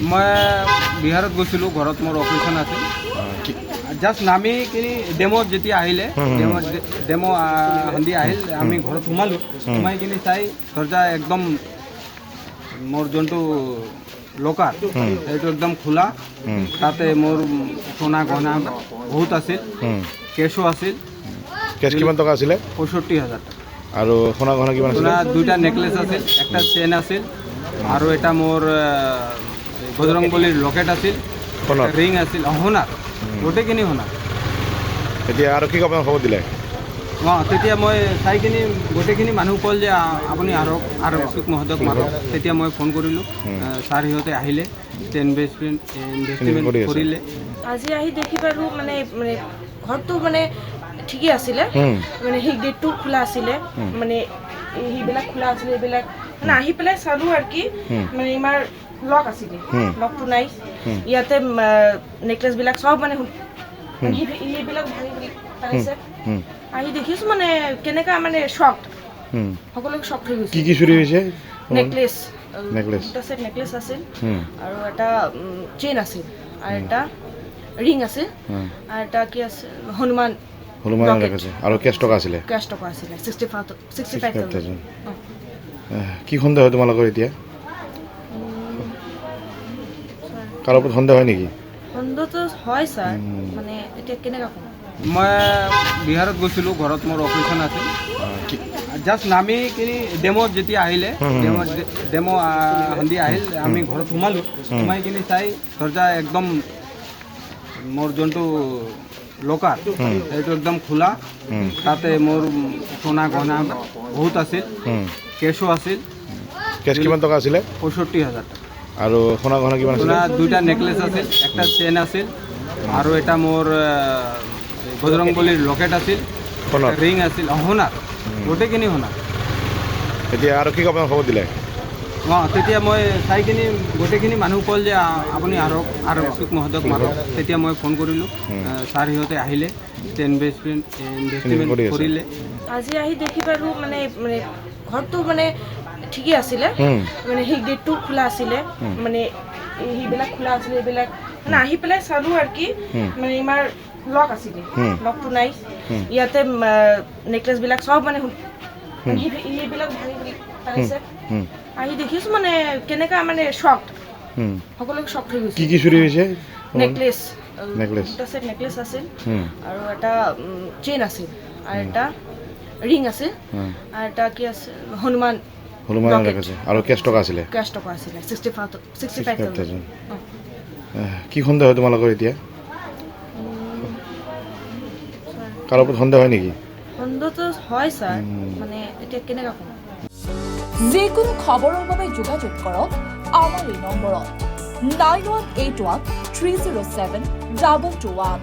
মই বিহাৰত গৈছিলোঁ, ঘৰত মোৰ অপাৰেশ্যন আছিল। জাষ্ট নামি কিনি ডেম'ত যেতিয়া আহিলে, ডেম' সন্ধিয়া আহিল, আমি ঘৰত সোমালোঁ। সোমাই কিনি চাই দৰ্জা একদম মোৰ যোনটো লকাৰ সেইটো একদম খোলা। তাতে মোৰ সোণা গহনা বহুত আছিল, কেছো আছিল। কেছ কিমান টকা আছিলে? 65,000 টকা। আৰু সোণা গহনা কিমান আছিলে? সোণা দুইটা নেকলেছ আছিল, একটা চেইন আছিল, আৰু এটা মোৰ বজৰংবলীৰ লকেট আছিল, ৰিং আছিল, সোণাৰ গোটেইখিনি সোণাৰ। এতিয়া আৰক্ষীক আপোনাক খবৰ দিলে? তেতিয়া মই চাই কিনি গোটেইখিনি মানুহ ক'ল যে আপুনি আৰক্ষীক মহোদয়ক মাৰক। তেতিয়া মই ফোন কৰিলোঁ, ছাৰ সিহঁতে আহিলে, ইনভেষ্টিগেশ্যন কৰিলে। আজি আহি দেখি পালোঁ মানে ঘৰটো মানে ঠিকেই আছিলে, মানে সেই গেটটো খোলা আছিলে, মানে সেইবিলাক খোলা আছিলে, এইবিলাক মানে আহি পেলাই চালোঁ আৰু কি মানে ইমান লক আছিলে, লকটো নাই। ইয়াতে নেকলেছবিলাক চব মানে সেইবিলাক ভাঙি পেলাইছে। আহি দেখিছোঁ মানে কেনেকা মানে শ্বক, সকলোকে শ্বক হৈ গৈছে। কি চুৰি হৈছে? নেকলেছ, নেকলেছ দুটা সেট নেকলেছ আছিল, আৰু এটা চেইন আছিল, আৰু এটা ৰিং আছিল, আৰু এটা কি আছিল হনুমান আছে। আৰু কেছ টকা আছিলে? কেছ টকা আছিলে 65,000। কি সন্দেহ হয় তোমালোকৰ এতিয়া? কাৰো ওপৰত সন্দেহ হয় নেকি? সন্দেহটো হয় ছাৰ, মানে এতিয়া কেনেকা ক'ম। মই বিহাৰত গৈছিলোঁ, ঘৰত মোৰ অপাৰেশ্যন আছিল। জাষ্ট নামি কিনি ডেম'ত যেতিয়া আহিলে, ডেম' সন্ধিয়া আহিল, আমি ঘৰত সোমালোঁ। সোমাই কিনি চাই দৰ্জা একদম মোৰ যোনটো লকাৰ সেইটো একদম খোলা। তাতে মোৰ সোণা গহনা বহুত আছিল, কেছো আছিল। কেছ কিমান টকা আছিলে? 65,000 টকা। আৰু সোণা গহনা কিমান আছিলে? সোণা দুইটা নেকলেছ আছিল, একটা চেইন আছিল, আৰু এটা মোৰ বজৰংবলীৰ লকেট আছিল, ৰিং আছিল, সোণাৰ গোটেইখিনি সোণাৰ। এতিয়া আৰক্ষীক আপোনাক খবৰ দিলে? তেতিয়া মই চাই কিনি গোটেইখিনি মানুহ ক'ল যে আপুনি আৰক্ষীক মহোদয়ক মাৰক। তেতিয়া মই ফোন কৰিলোঁ, ছাৰ সিহঁতে আহিলে, ইনভেষ্টিগেশ্যন কৰিলে। আজি আহি দেখি পালোঁ মানে ঘৰটো মানে ঠিকেই আছিলে, মানে সেই গেটটো খোলা আছিলে, মানে সেইবিলাক খোলা আছিলে, এইবিলাক মানে আহি পেলাই চালোঁ আৰু কি মানে ইমান লক আছিলে, লকটো নাই। ইয়াতে নেকলেছবিলাক চব মানে সেইবিলাক ভাঙি পেলাইছে। আহি দেখিছোঁ মানে কেনেকা মানে শ্বক, সকলোকে শ্বক হৈ গৈছে। কি চুৰি হৈছে? নেকলেছ, নেকলেছ দুটা সেট নেকলেছ আছিল, আৰু এটা চেইন আছিল, আৰু এটা ৰিং আছিল, আৰু এটা কি আছিল হনুমান আছে। আৰু কেছ টকা আছিলে? কেছ টকা আছিলে 65,000। কি সন্দেহ হয় তোমালোকৰ এতিয়া? কাৰো ওপৰত সন্দেহ হয় নেকি? সন্দেহটো হয় ছাৰ, মানে এতিয়া কেনেকা ক'ম। যিকোনো খবৰৰ বাবে যোগাযোগ কৰক আমাৰ এই নম্বৰত 9181 307 2221।